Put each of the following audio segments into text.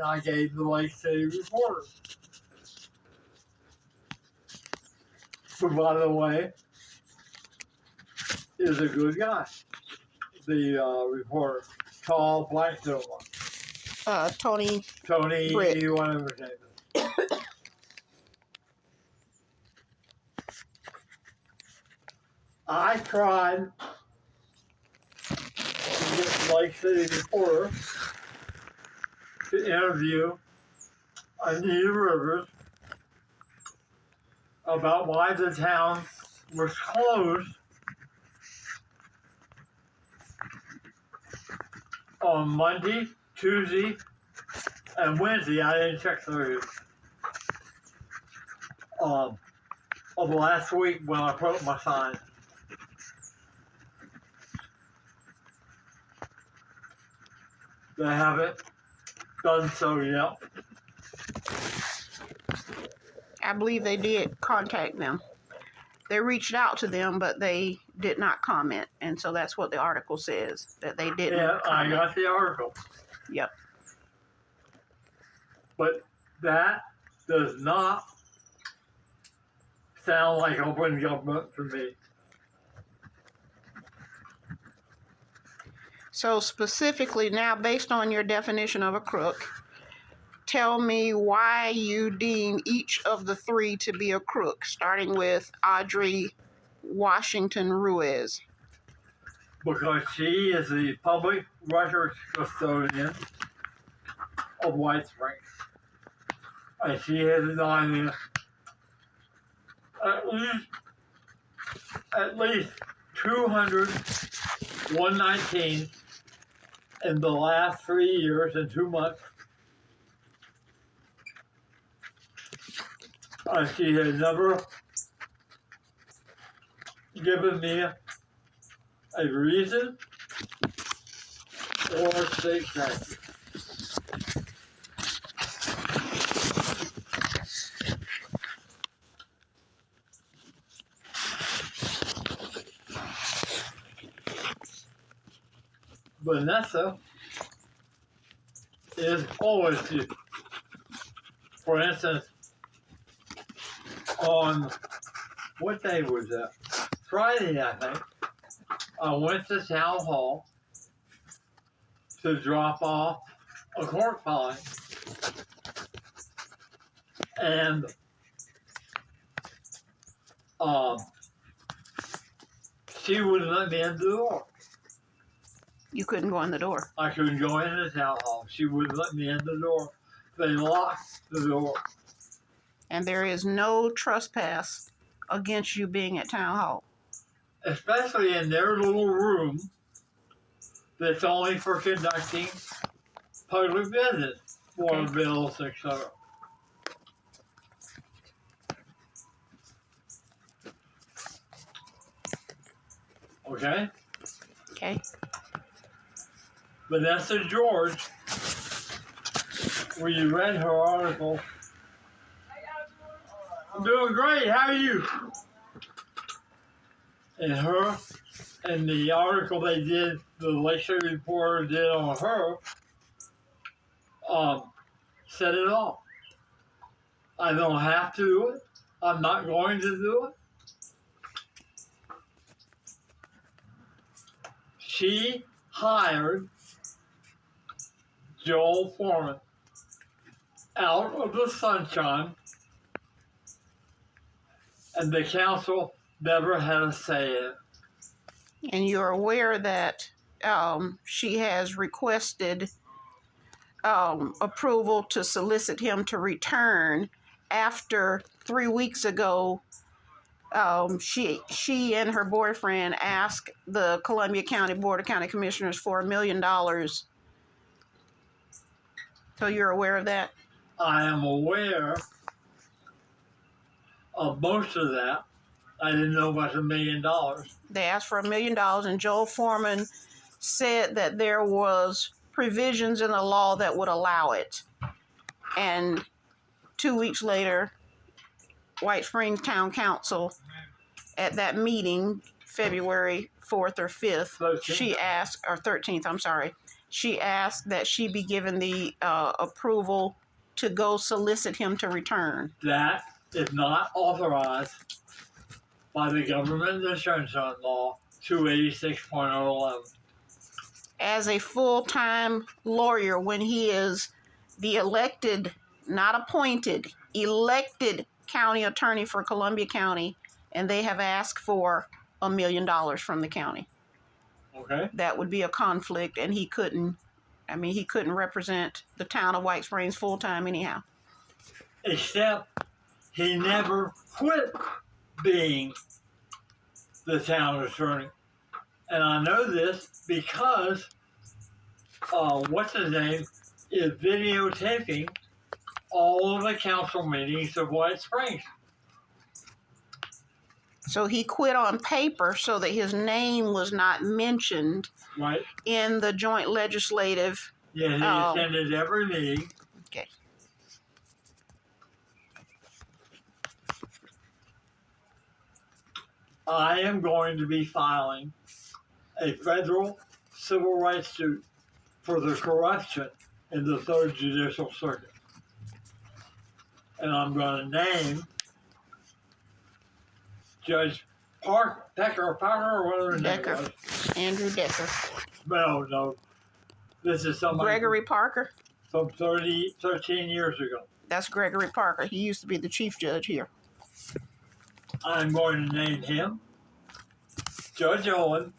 and I gave the Lake City Reporter. Who, by the way, is a good guy. The reporter, tall, black gentleman. Tony Tony, whatever his name is. I tried to get the Lake City Reporter to interview Anita Rivers about why the town was closed on Monday, Tuesday, and Wednesday. I didn't check the of last week when I put up my sign. They haven't done so yet. I believe they did contact them. They reached out to them, but they did not comment. And so that's what the article says, that they didn't comment. I got the article. Yep. But that does not sound like open government to me. So specifically now, based on your definition of a crook, tell me why you deem each of the three to be a crook, starting with Audrey Washington Ruiz. Because she is the public records custodian of White Springs. And she has done at least 200 119 in the last 3 years and 2 months. She has never given me a reason or a state tax. Vanessa is always here. For instance, on what day was that? Friday, I think. I went to town hall to drop off a court filing, and she wouldn't let me in the door. You couldn't go in the door. I couldn't go into the town hall. She wouldn't let me in the door. They locked the door. And there is no trespass against you being at town hall. Especially in their little room that's only for conducting public business, water bills, etc. Okay? Okay. Vanessa George, when you read her article, I'm doing great, how are you? And her, and the article they did, the Lake City Reporter did on her, said it all. I don't have to do it. I'm not going to do it. She hired Joel Foreman out of the sunshine, and the council never had a say in it. And you're aware that she has requested approval to solicit him to return after 3 weeks ago. She and her boyfriend asked the Columbia County Board of County Commissioners for $1 million. So you're aware of that? I am aware of most of that. I didn't know about $1 million. They asked for $1 million, and Joel Foreman said that there was provisions in the law that would allow it. And 2 weeks later, White Springs Town Council, at that meeting, February 4th or 5th, 13th. she asked, or 13th, I'm sorry, she asked that she be given the approval to go solicit him to return. That is not authorized by the Government Insurance Fund Law 286.011. As a full-time lawyer, when he is the elected, not appointed, elected county attorney for Columbia County, and they have asked for $1 million from the county. Okay? That would be a conflict, and he couldn't represent the town of White Springs full-time anyhow. Except he never quit being the town attorney. And I know this because, what's his name, is videotaping all of the council meetings of White Springs. So he quit on paper so that his name was not mentioned Right? in the joint legislative. Yeah, he attended every meeting. Okay. I am going to be filing a federal civil rights suit for the corruption in the Third Judicial Circuit. And I'm going to name Judge Parker, or whatever his name Decker. was. Andrew Decker. No. This is somebody Gregory Parker. from 13 years ago. That's Gregory Parker. He used to be the chief judge here. I'm going to name him Judge Owen,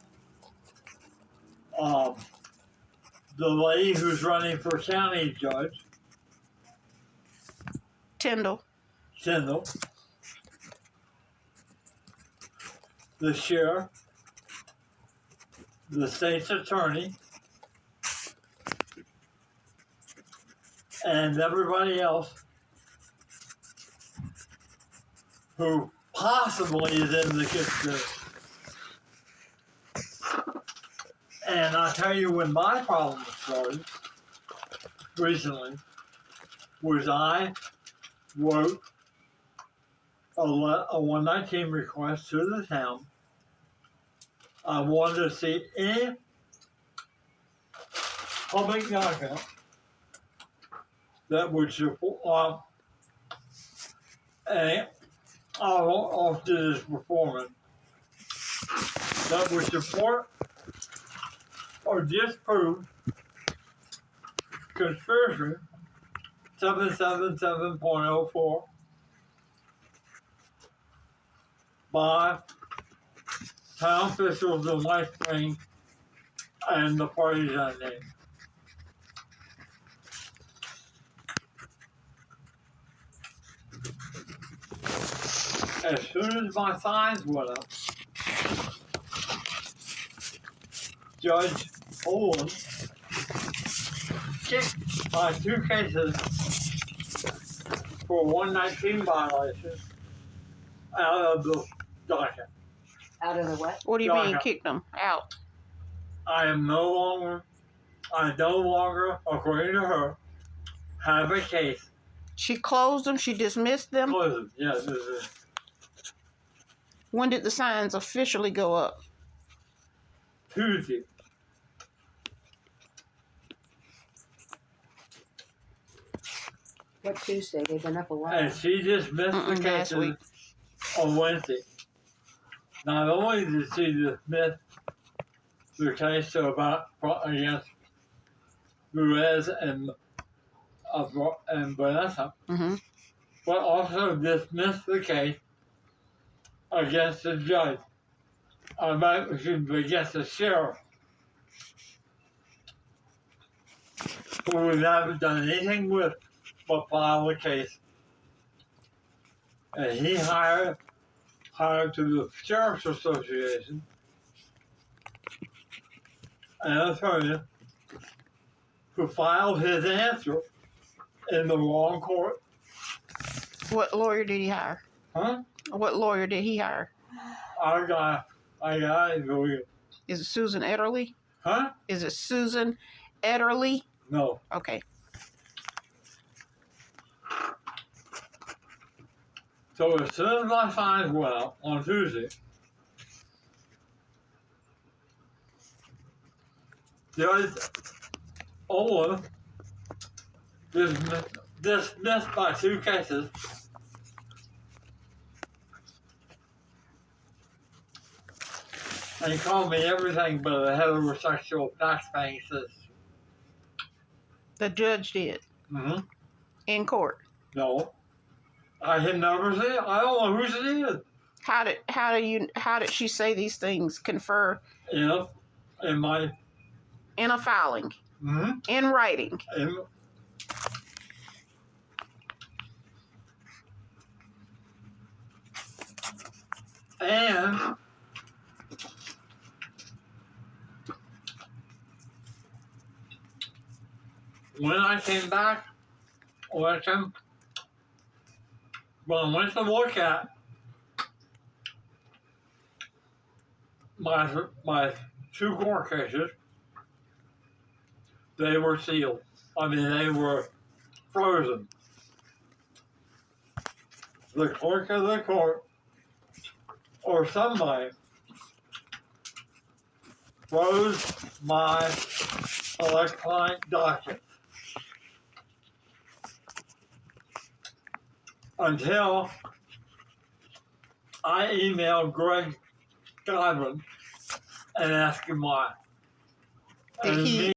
the lady who's running for county judge, Tyndall. The sheriff, the state's attorney, and everybody else who possibly is in the conspiracy. And I tell you, when my problem started recently, was I wrote a 119 request to the town. I wanted to see any public document that would support, and I'll do this performance, that would support or disprove conspiracy 777.04 by town officials in White Springs and the parties I named. As soon as my signs went up, Judge Owen kicked my 2 cases for 119 violations out of the docket. Out of the what? What do you mean Docket. kicked him out? I no longer, according to her, have a case. She closed them. She dismissed them. Closed. Yes, this is When did the signs officially go up? Tuesday. What Tuesday? They've been up a while. And she dismissed the Last cases week. on Wednesday. Not only did she dismiss the case against Ruiz and Vanessa, Mm-hmm. but also dismissed the case against the judge, against the sheriff, who we haven't done anything with but file a case. And he hired to the Sheriff's Association an attorney who filed his answer in the wrong court. What lawyer did he hire? Huh? What lawyer did he hire? I got it. Is it Susan Ederle? Huh? Is it Susan Ederle? No. Okay. So as soon as my signs went up on Tuesday, Judge or dismissed my 2 cases. And called me everything but a heterosexual taxpaying citizen. The judge did Mm-hmm. in court. No. I had never seen it. I don't know who she is. How did she say these things? Confer Yeah. In my. in a filing, Mm-hmm. in writing. And when I came back, when I went to look at my 2 court cases, they were sealed. I mean, they were frozen. The clerk of the court or somebody froze my electronic documents until I emailed Greg Godwin and asked him why. Did And he